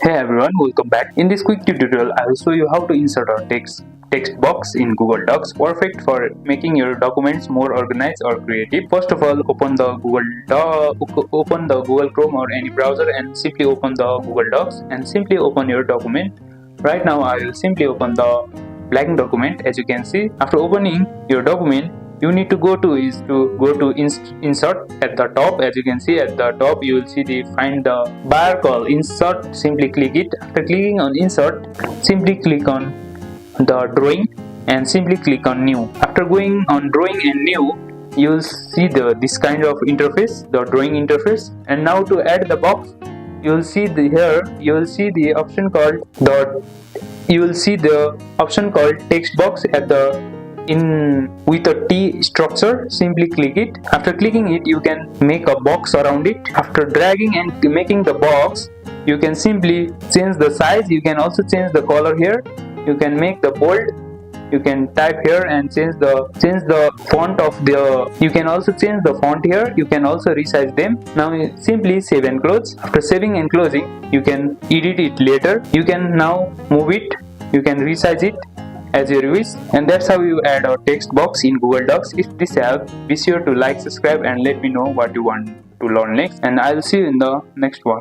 Hey everyone, welcome back. In this quick tutorial, I will show you how to insert a text box in Google Docs, perfect for making your documents more organized or creative. First of all, open the Google Chrome or any browser and simply open the Google Docs and simply open your document. Right now, I will simply open the blank document. As you can see, after opening your document, you need to go to insert at the top. As you can see at the top, you will see find the bar called insert. Simply click it. After clicking on insert, simply click on the drawing and simply click on new. After going on drawing and new, you will see this kind of interface, the drawing interface. And now to add the box, you will see the option called text box at the with a T structure. Simply click it. After clicking it, you can make a box around it. After dragging and making the box, you can simply change the size. You can also change the color here. You can make the bold. You can type here and change the font of the. You can also change the font here. You can also resize them. Now simply save and close. After saving and closing, you can edit it later. You can now move it. You can resize it as you wish. And that's how you add a text box in Google Docs. If this helps, be sure to like, subscribe and let me know what you want to learn next, and I'll see you in the next one.